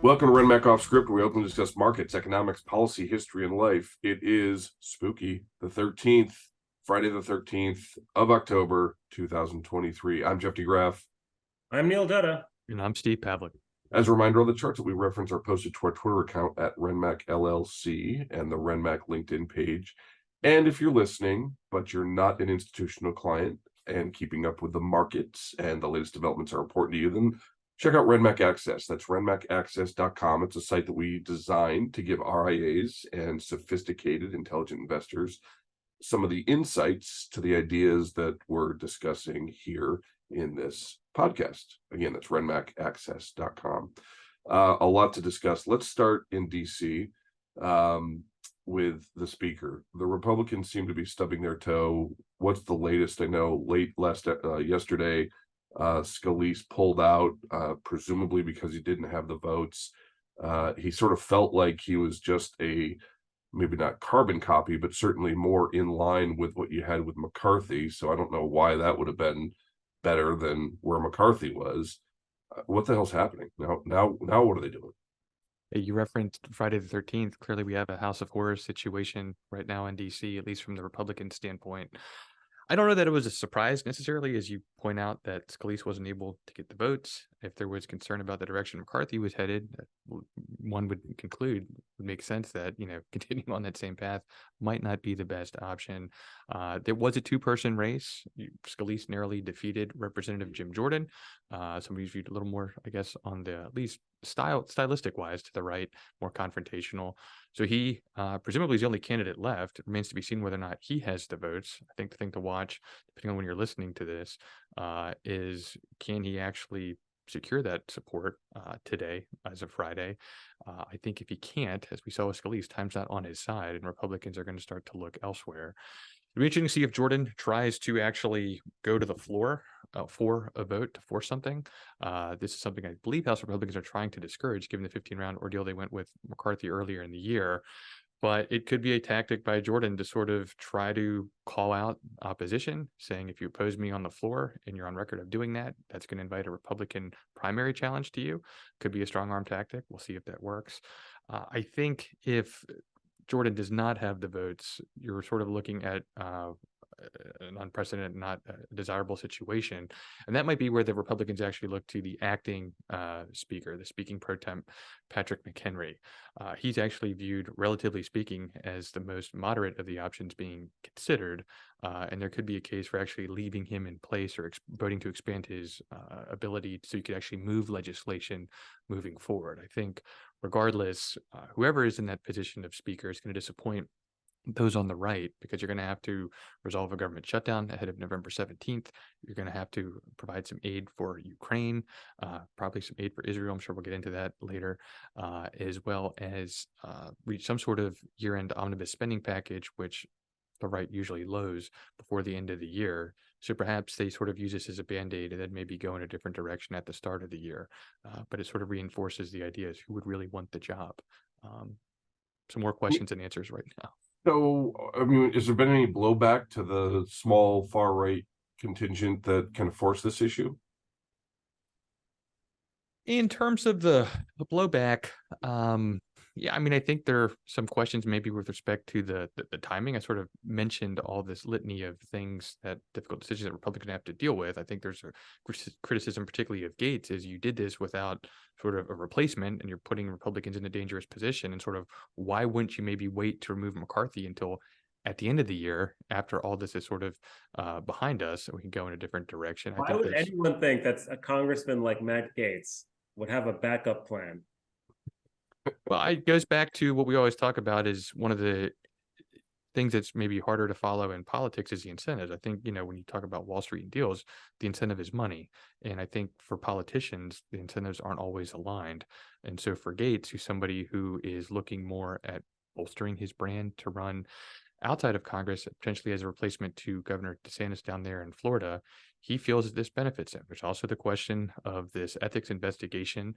Welcome to RenMac Off Script, where we openly discuss markets, economics, policy, history, and life. It is spooky, the 13th, Friday the 13th of October, 2023. I'm Jeff DeGraff. I'm Neil Dutta. And I'm Steve Pavlik. As a reminder, all the charts that we reference are posted to our Twitter account at RenMac LLC and the RenMac LinkedIn page. And if you're listening, but you're not an institutional client and keeping up with the markets and the latest developments are important to you, then check out RenMac Access. That's renmacaccess.com. It's a site that we designed to give RIAs and sophisticated, intelligent investors some of the insights to the ideas that we're discussing here in this podcast. Again, that's renmacaccess.com. A lot to discuss. Let's start in DC with the speaker. The Republicans seem to be stubbing their toe. What's the latest? I know yesterday, Scalise pulled out, presumably because he didn't have the votes. He sort of felt like he was just maybe not carbon copy, but certainly more in line with what you had with McCarthy. So I don't know why that would have been better than where McCarthy was. What the hell's happening now? What are they doing? You referenced Friday the 13th. Clearly, we have a House of Horrors situation right now in DC, at least from the Republican standpoint. I don't know that it was a surprise necessarily, as you point out, that Scalise wasn't able to get the votes. If there was concern about the direction McCarthy was headed, one would conclude would make sense that, continuing on that same path might not be the best option. There was a two-person race. Scalise narrowly defeated Representative Jim Jordan. Somebody who's viewed a little more, I guess, on the at least stylistic wise to the right, more confrontational. So he presumably is the only candidate left. It remains to be seen whether or not he has the votes. I think the thing to watch, depending on when you're listening to this, is can he actually secure that support today as of Friday. I think if he can't, as we saw with Scalise, time's not on his side, and Republicans are going to start to look elsewhere. It'll be interesting to see if Jordan tries to actually go to the floor for a vote to force something. This is something I believe House Republicans are trying to discourage, given the 15-round ordeal they went with McCarthy earlier in the year. But it could be a tactic by Jordan to sort of try to call out opposition, saying if you oppose me on the floor and you're on record of doing that, that's going to invite a Republican primary challenge to you. Could be a strong arm tactic. We'll see if that works. I think if Jordan does not have the votes, you're sort of looking at an unprecedented, not desirable situation. And that might be where the Republicans actually look to the acting speaker, the speaking pro temp, Patrick McHenry. He's actually viewed, relatively speaking, as the most moderate of the options being considered. And there could be a case for actually leaving him in place or voting to expand his ability so you could actually move legislation moving forward. I think regardless, whoever is in that position of speaker is going to disappoint those on the right, because you're going to have to resolve a government shutdown ahead of November 17th. You're going to have to provide some aid for Ukraine, probably some aid for Israel. I'm sure we'll get into that later, as well as reach some sort of year-end omnibus spending package, which the right usually lows before the end of the year. So perhaps they sort of use this as a band-aid and then maybe go in a different direction at the start of the year. But it sort of reinforces the idea is who would really want the job. Some more questions and answers right now. So, I mean, has there been any blowback to the small far-right contingent that kind of forced this issue? In terms of the blowback, yeah, I mean, I think there are some questions maybe with respect to the timing. I sort of mentioned all this litany of things, that difficult decisions that Republicans have to deal with. I think there's a criticism, particularly of Gates, is you did this without sort of a replacement, and you're putting Republicans in a dangerous position. And sort of why wouldn't you maybe wait to remove McCarthy until at the end of the year, after all this is sort of behind us, so we can go in a different direction? Why would anyone think that a congressman like Matt Gaetz would have a backup plan? Well, it goes back to what we always talk about, is one of the things that's maybe harder to follow in politics is the incentives. I think, when you talk about Wall Street and deals, the incentive is money. And I think for politicians, the incentives aren't always aligned. And so for Gates, who's somebody who is looking more at bolstering his brand to run outside of Congress, potentially as a replacement to Governor DeSantis down there in Florida, he feels that this benefits him. There's also the question of this ethics investigation,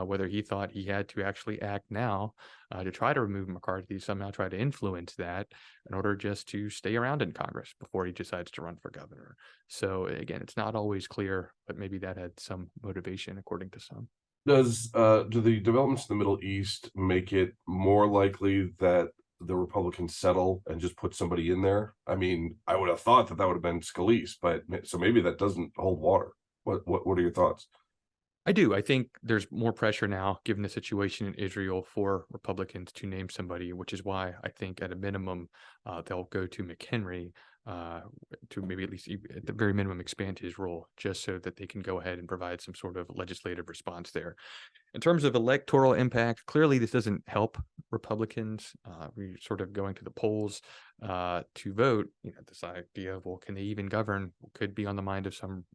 whether he thought he had to actually act now to try to remove McCarthy, somehow try to influence that in order just to stay around in Congress before he decides to run for governor. So again, it's not always clear, but maybe that had some motivation according to some. Do the developments in the Middle East make it more likely that the Republicans settle and just put somebody in there? I mean, I would have thought that would have been Scalise, but so maybe that doesn't hold water. What are your thoughts? I do. I think there's more pressure now, given the situation in Israel, for Republicans to name somebody, which is why I think at a minimum they'll go to McHenry to maybe at least at the very minimum expand his role, just so that they can go ahead and provide some sort of legislative response there. In terms of electoral impact, clearly this doesn't help Republicans. We're sort of going to the polls to vote. This idea of, well, can they even govern, could be on the mind of some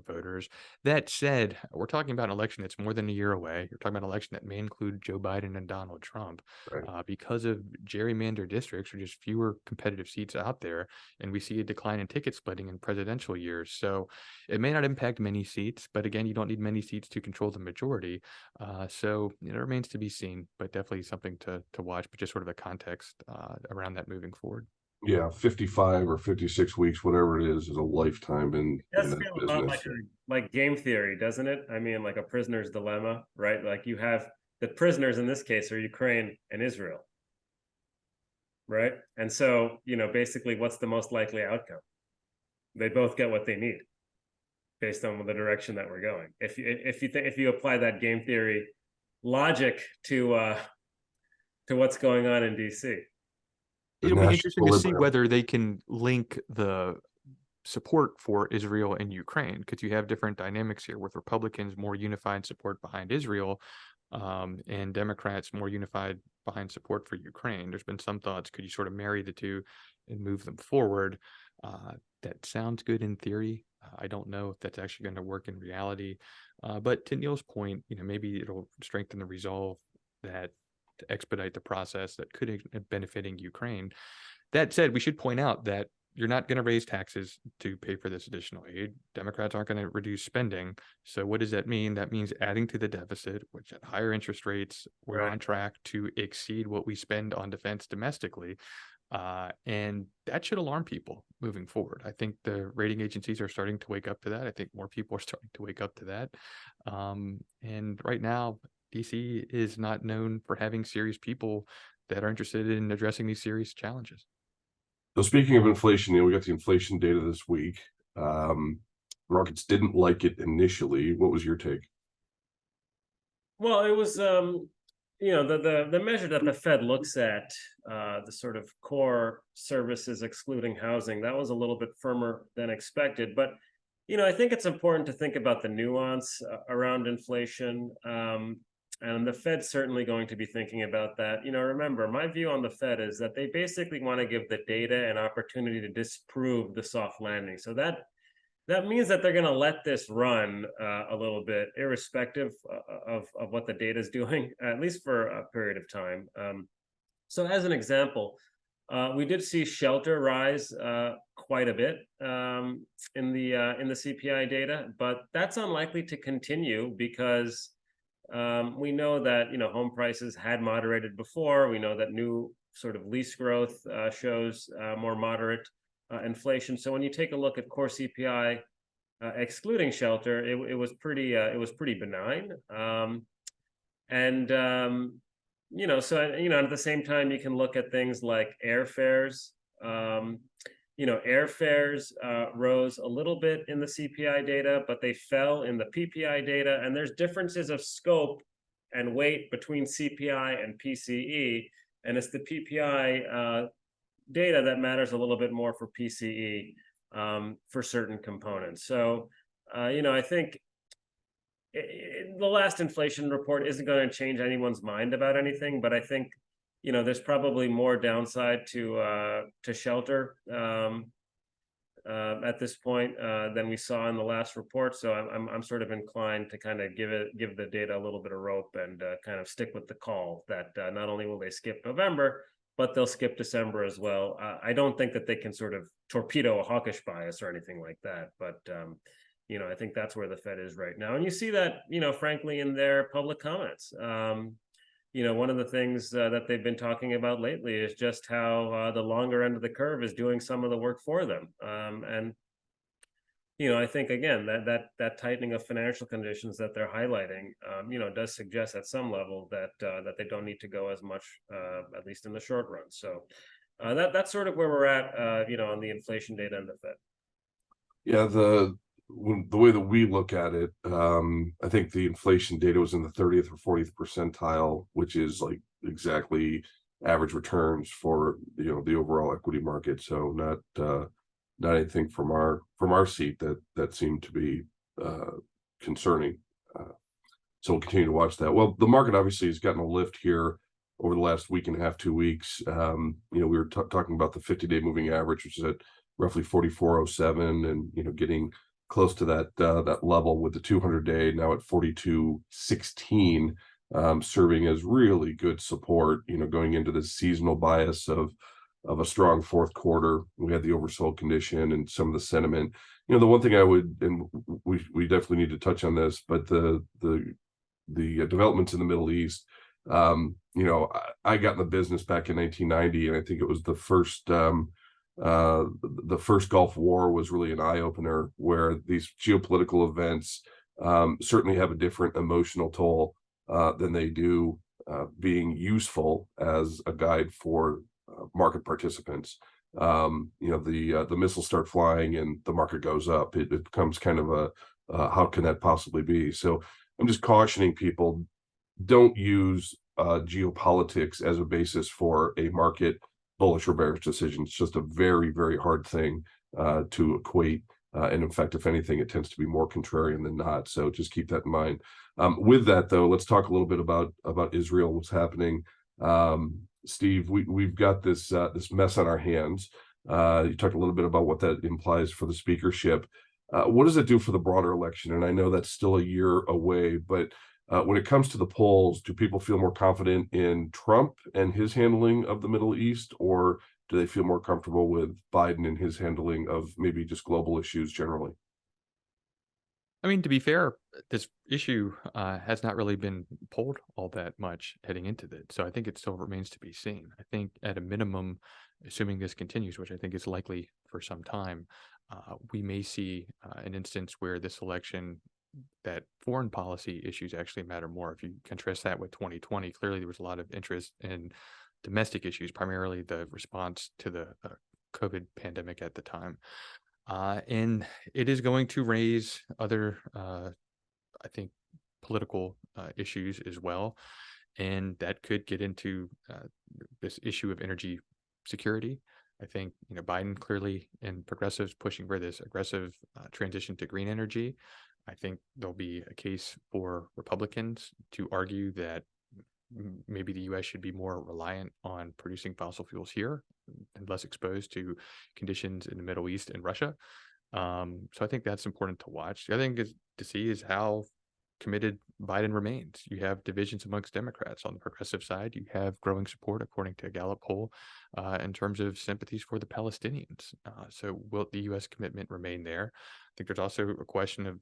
voters. That said, we're talking about an election that's more than a year away. You're talking about an election that may include Joe Biden and Donald Trump. Right. Because of gerrymandered districts, or just fewer competitive seats out there, and we see a decline in ticket splitting in presidential years. So it may not impact many seats, but again, you don't need many seats to control the majority. So it remains to be seen, but definitely something to watch, but just sort of a context around that moving forward. Yeah, 55 or 56 weeks, whatever it is a lifetime in It does this feel a lot business. like game theory, doesn't it? I mean, like a prisoner's dilemma, right? Like you have the prisoners in this case are Ukraine and Israel, right? And so, basically, what's the most likely outcome? They both get what they need, based on the direction that we're going. If you apply that game theory logic to what's going on in DC. It'll be interesting to see equilibrium. whether they can link the support for Israel and Ukraine, because you have different dynamics here, with Republicans more unified support behind Israel, and Democrats more unified behind support for Ukraine. There's been some thoughts, could you sort of marry the two and move them forward? That sounds good in theory. I don't know if that's actually going to work in reality. But to Neil's point, maybe it'll strengthen the resolve that to expedite the process that could end up benefiting Ukraine. That said, we should point out that you're not going to raise taxes to pay for this additional aid. Democrats aren't going to reduce spending. So what does that mean? That means adding to the deficit, which at higher interest rates, we're on track to exceed what we spend on defense domestically. And that should alarm people moving forward. I think the rating agencies are starting to wake up to that. I think more people are starting to wake up to that. And right now, DC is not known for having serious people that are interested in addressing these serious challenges. So speaking of inflation, we got the inflation data this week. Markets didn't like it initially. What was your take? Well, it was the measure that the Fed looks at, the sort of core services excluding housing, that was a little bit firmer than expected. But I think it's important to think about the nuance around inflation. And the Fed's certainly going to be thinking about that. Remember, my view on the Fed is that they basically want to give the data an opportunity to disprove the soft landing. So that means that they're going to let this run a little bit, irrespective of what the data is doing, at least for a period of time. So as an example, we did see shelter rise quite a bit in the CPI data, but that's unlikely to continue because we know that home prices had moderated before. We know that new sort of lease growth shows more moderate inflation. So when you take a look at core CPI excluding shelter, it was pretty benign. So at the same time, you can look at things like airfares. Airfares rose a little bit in the CPI data, but they fell in the PPI data. And there's differences of scope and weight between CPI and PCE. And it's the PPI data that matters a little bit more for PCE for certain components. So, I think the last inflation report isn't going to change anyone's mind about anything, but I think there's probably more downside to shelter at this point than we saw in the last report. So I'm sort of inclined to kind of give the data a little bit of rope and kind of stick with the call that not only will they skip November, but they'll skip December as well. I don't think that they can sort of torpedo a hawkish bias or anything like that, but I think that's where the Fed is right now, and you see that frankly in their public comments. One of the things that they've been talking about lately is just how the longer end of the curve is doing some of the work for them. And I think again that tightening of financial conditions that they're highlighting, does suggest at some level that that they don't need to go as much, at least in the short run. So that's sort of where we're at, on the inflation data and the Fed. Yeah, the way that we look at it, I think the inflation data was in the 30th or 40th percentile, which is like exactly average returns for the overall equity market. So not anything from our seat that seemed to be concerning. So we'll continue to watch that. Well, the market obviously has gotten a lift here over the last week and a half, 2 weeks. We were talking about the 50-day moving average, which is at roughly 4407, and getting close to that level with the 200-day now at 4216, serving as really good support. Going into the seasonal bias of a strong fourth quarter. We had the oversold condition and some of the sentiment. The one thing I would, and we definitely need to touch on this, but the developments in the Middle East. I got in the business back in 1990, and I think it was the first Gulf War was really an eye opener, where these geopolitical events certainly have a different emotional toll than they do being useful as a guide for market participants. The missiles start flying and the market goes up. It becomes kind of a how can that possibly be? So I'm just cautioning people, don't use geopolitics as a basis for a market bullish or bearish decision. It's just a very, very hard thing to equate. And in fact, if anything, it tends to be more contrarian than not. So just keep that in mind. With that, though, let's talk a little bit about Israel, what's happening. Steve, we've got this mess on our hands. You talked a little bit about what that implies for the speakership. What does it do for the broader election? And I know that's still a year away, but when it comes to the polls, do people feel more confident in Trump and his handling of the Middle East, or do they feel more comfortable with Biden and his handling of maybe just global issues generally? I mean, to be fair, this issue has not really been polled all that much heading into it. So I think it still remains to be seen. I think at a minimum, assuming this continues, which I think is likely for some time, we may see an instance where this election, that foreign policy issues actually matter more. If you contrast that with 2020, clearly there was a lot of interest in domestic issues, primarily the response to the COVID pandemic at the time. And it is going to raise other, I think, political issues as well. And that could get into this issue of energy security. I think, Biden clearly and progressives pushing for this aggressive transition to green energy. I think there'll be a case for Republicans to argue that maybe the U.S. should be more reliant on producing fossil fuels here and less exposed to conditions in the Middle East and Russia. So I think that's important to watch. The other thing to see is how committed Biden remains. You have divisions amongst Democrats. On the progressive side, you have growing support, according to a Gallup poll, in terms of sympathies for the Palestinians. So will the U.S. commitment remain there? I think there's also a question of,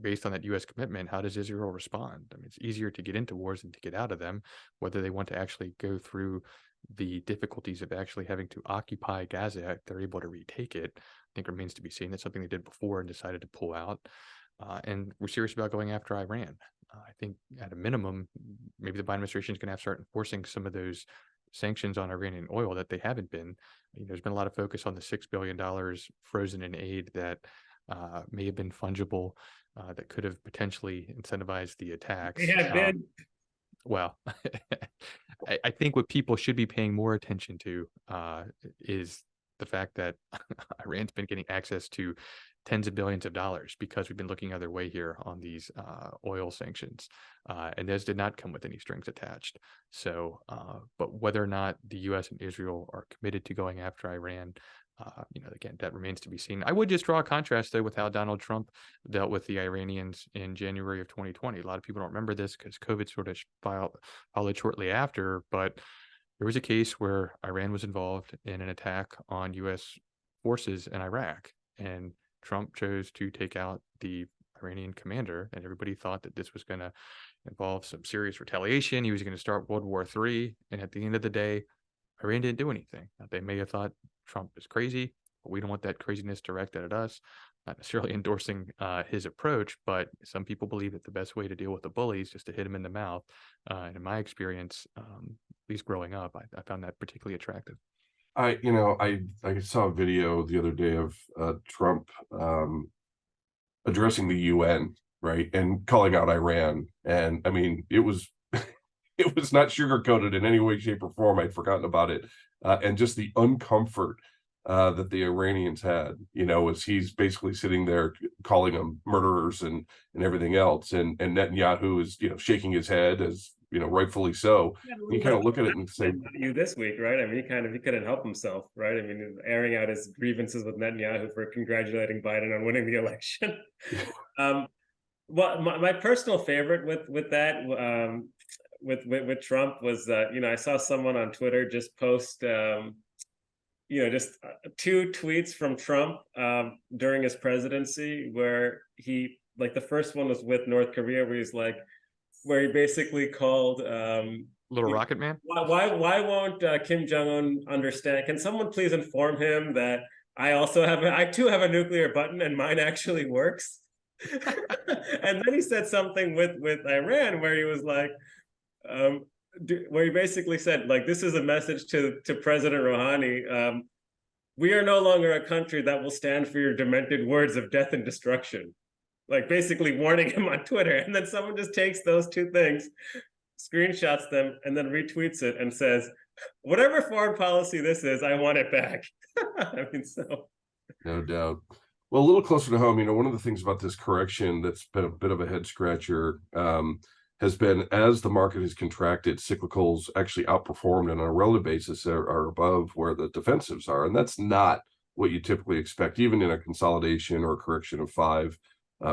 based on that U.S. commitment, how does Israel respond? I mean, it's easier to get into wars than to get out of them. Whether they want to actually go through the difficulties of actually having to occupy Gaza, if they're able to retake it, I think remains to be seen. That's something they did before and decided to pull out. And we're serious about going after Iran. I think at a minimum, maybe the Biden administration is going to have to start enforcing some of those sanctions on Iranian oil that they haven't been. There's been a lot of focus on the $6 billion frozen in aid that may have been fungible, that could have potentially incentivized the attacks. Yeah, well, I think what people should be paying more attention to is the fact that Iran's been getting access to tens of billions of dollars because we've been looking other way here on these oil sanctions. And those did not come with any strings attached. So, but whether or not the U.S. and Israel are committed to going after Iran, again, that remains to be seen. I would just draw a contrast, though, with how Donald Trump dealt with the Iranians in January of 2020. A lot of people don't remember this because COVID sort of followed shortly after, but there was a case where Iran was involved in an attack on U.S. forces in Iraq, and Trump chose to take out the Iranian commander, and everybody thought that this was going to involve some serious retaliation. He was going to start World War III, and at the end of the day, Iran didn't do anything. They may have thought Trump is crazy, but we don't want that craziness directed at us. not necessarily endorsing his approach, but some people believe that the best way to deal with the bully is just to hit him in the mouth. And in my experience, at least growing up, I found that particularly attractive. I saw a video the other day of Trump addressing the UN, right, and calling out Iran, and I mean, it was it was not sugarcoated in any way, shape, or form. I'd forgotten about it, and just the uncomfort that the Iranians had, as he's basically sitting there calling them murderers and everything else, and Netanyahu is shaking his head, as rightfully so. You kind of look at it and say, you this week, right? I mean, he couldn't help himself, right? I mean, airing out his grievances with Netanyahu for congratulating Biden on winning the election. Well, my personal favorite with that with Trump was I saw someone on Twitter just post just 2 tweets from Trump during his presidency, where he, like, the first one was with North Korea, where he basically called Little Rocket Man. why won't Kim Jong-un understand? Can someone please inform him that I too have a nuclear button and mine actually works? And then he said something with Iran where he was like, where he basically said, like, this is a message to President Rouhani. We are no longer a country that will stand for your demented words of death and destruction. Like, basically warning him on Twitter. And then someone just takes those 2 things, screenshots them, and then retweets it and says, whatever foreign policy this is, I want it back. I mean, so. no doubt. Well, a little closer to home, one of the things about this correction that's been a bit of a head scratcher has been, as the market has contracted, cyclicals actually outperformed, and on a relative basis are above where the defensives are. And that's not what you typically expect, even in a consolidation or a correction of 5,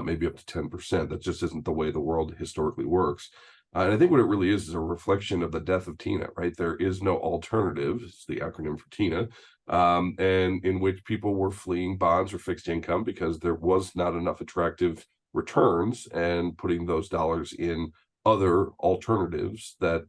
maybe up to 10%. That just isn't the way the world historically works. And I think what it really is a reflection of the death of Tina, right? There is no alternative. It's the acronym for Tina. And in which people were fleeing bonds or fixed income because there was not enough attractive returns, and putting those dollars in other alternatives that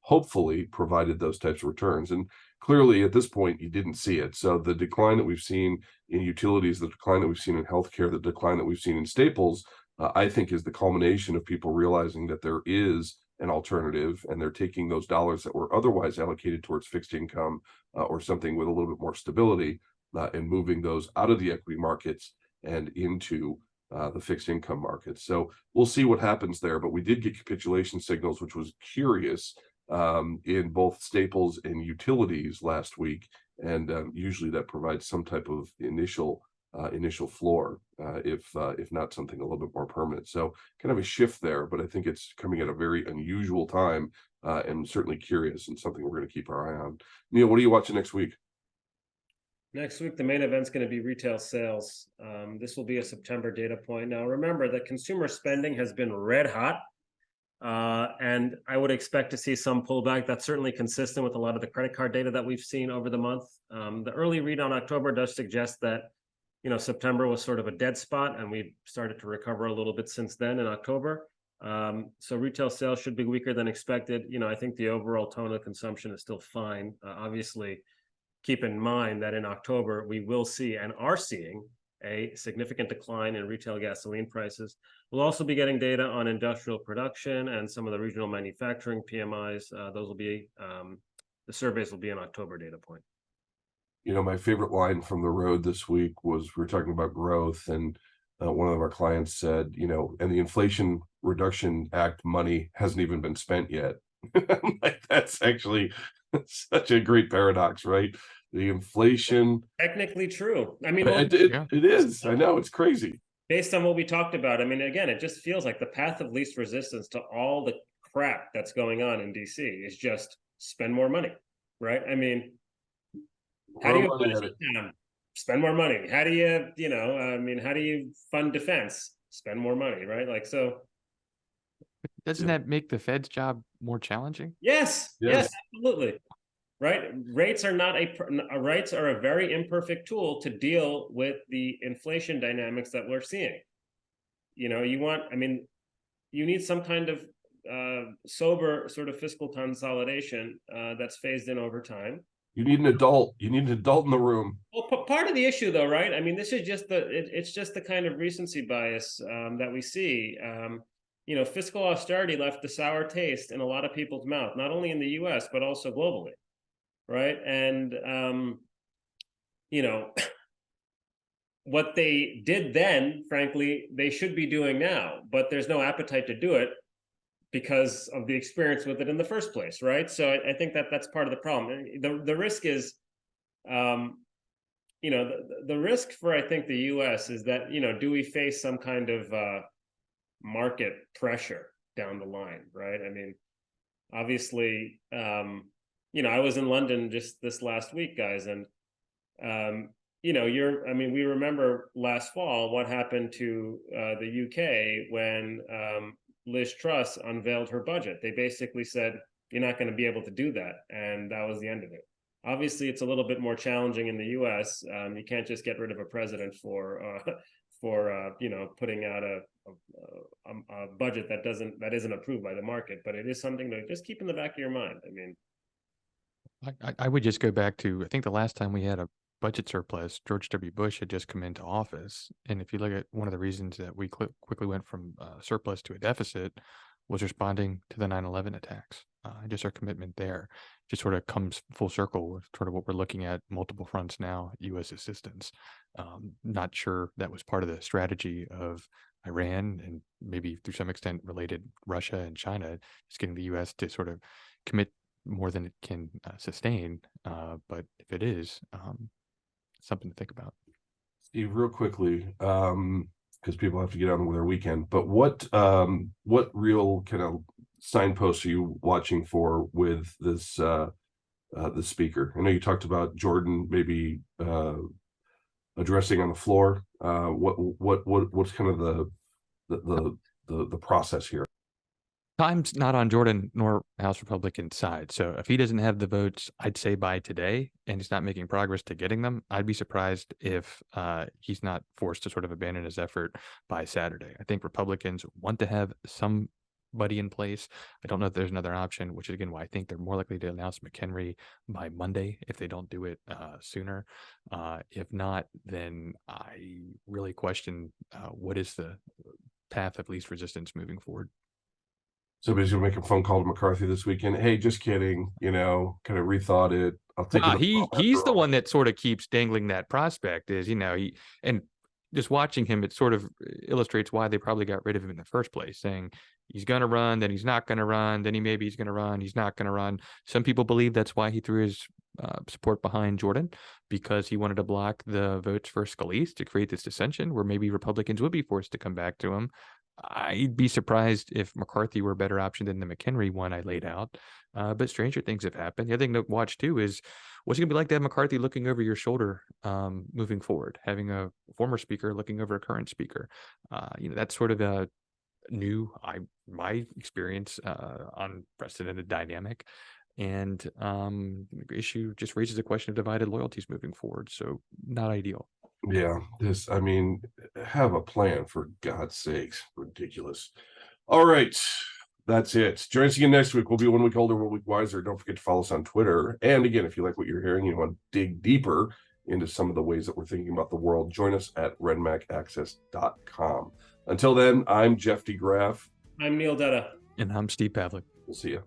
hopefully provided those types of returns. And clearly at this point, you didn't see it. So the decline that we've seen in utilities, the decline that we've seen in healthcare, the decline that we've seen in staples, I think is the culmination of people realizing that there is an alternative, and they're taking those dollars that were otherwise allocated towards fixed income or something with a little bit more stability and moving those out of the equity markets and into the fixed income markets. So we'll see what happens there, but we did get capitulation signals, which was curious, in both staples and utilities last week. And usually that provides some type of initial floor, if not something a little bit more permanent. So kind of a shift there, but I think it's coming at a very unusual time, and certainly curious, and something we're going to keep our eye on. Neil, what are you watching next week? Next week, the main event's going to be retail sales. This will be a September data point. Now, remember that consumer spending has been red hot, and I would expect to see some pullback. That's certainly consistent with a lot of the credit card data that we've seen over the month. The early read on October does suggest that September was sort of a dead spot, and we've started to recover a little bit since then in October. So retail sales should be weaker than expected. I think the overall tone of consumption is still fine. Obviously, keep in mind that in October, we will see and are seeing a significant decline in retail gasoline prices. We'll also be getting data on industrial production and some of the regional manufacturing PMIs. Those will be, the surveys will be an October data point. My favorite line from the road this week was, we were talking about growth, and one of our clients said, and the Inflation Reduction Act money hasn't even been spent yet. Like, that's actually such a great paradox, right? The inflation. Technically true. I mean, It is. I know, it's crazy. Based on what we talked about, I mean, again, it just feels like the path of least resistance to all the crap that's going on in DC is just spend more money, right? I mean, how do you spend more money? How do you, how do you fund defense? Spend more money, right? Like, so. Doesn't that make the Fed's job more challenging? Yes, absolutely. Right. Rates are a very imperfect tool to deal with the inflation dynamics that we're seeing. You need some kind of sober sort of fiscal consolidation that's phased in over time. You need an adult. You need an adult in the room. Well, part of the issue, though, right? I mean, this is just it's just the kind of recency bias that we see. Fiscal austerity left a sour taste in a lot of people's mouth, not only in the U.S. but also globally, right? And what they did then, frankly, they should be doing now, but there's no appetite to do it because of the experience with it in the first place, right? So I think that's part of the problem. The risk is, the risk for, I think, the U.S. is that, do we face some kind of market pressure down the line, right? I mean, obviously, I was in London just this last week, guys, and we remember last fall what happened to the UK when Liz Truss unveiled her budget. They basically said, you're not going to be able to do that. And that was the end of it. Obviously, it's a little bit more challenging in the US. You can't just get rid of a president for putting out a budget that isn't approved by the market. But it is something to just keep in the back of your mind. I mean, I would just go back to, I think the last time we had a budget surplus, George W. Bush had just come into office. And if you look at one of the reasons that we quickly went from surplus to a deficit was responding to the 9/11 attacks. Just our commitment there just sort of comes full circle with sort of what we're looking at multiple fronts now, U.S. assistance. Not sure that was part of the strategy of Iran and maybe to some extent related Russia and China, just getting the U.S. to sort of commit more than it can sustain. But if it is, something to think about. Steve, real quickly, because people have to get on with their weekend, but what real kind of signposts are you watching for with this the speaker? I know you talked about Jordan maybe addressing on the floor. What's kind of the process here? Time's not on Jordan nor House Republican side. So if he doesn't have the votes, I'd say by today, and he's not making progress to getting them, I'd be surprised if he's not forced to sort of abandon his effort by Saturday. I think Republicans want to have somebody in place. I don't know if there's another option, which is again why I think they're more likely to announce McHenry by Monday if they don't do it sooner. If not, then I really question what is the path of least resistance moving forward. Somebody's gonna make a phone call to McCarthy this weekend. Hey, just kidding. Kind of rethought it. I'll take it. He's the one that sort of keeps dangling that prospect. Is and just watching him, it sort of illustrates why they probably got rid of him in the first place, saying he's going to run, then he's not going to run, then he's going to run, he's not going to run. Some people believe that's why he threw his support behind Jordan, because he wanted to block the votes for Scalise to create this dissension where maybe Republicans would be forced to come back to him. I'd be surprised if McCarthy were a better option than the McHenry one I laid out. But stranger things have happened. The other thing to watch too is what's it going to be like to have McCarthy looking over your shoulder moving forward, having a former speaker looking over a current speaker. That's sort of a new, my experience, unprecedented dynamic. And the issue just raises a question of divided loyalties moving forward. So not ideal. Yeah, have a plan, for God's sakes. Ridiculous. All right, that's it. Join us again next week. We'll be 1 week older, 1 week wiser. Don't forget to follow us on Twitter. And again, if you like what you're hearing, you want to dig deeper into some of the ways that we're thinking about the world, join us at RenMacAccess.com. Until then, I'm Jeff DeGraff. I'm Neil Dutta. And I'm Steve Pavlik. We'll see you.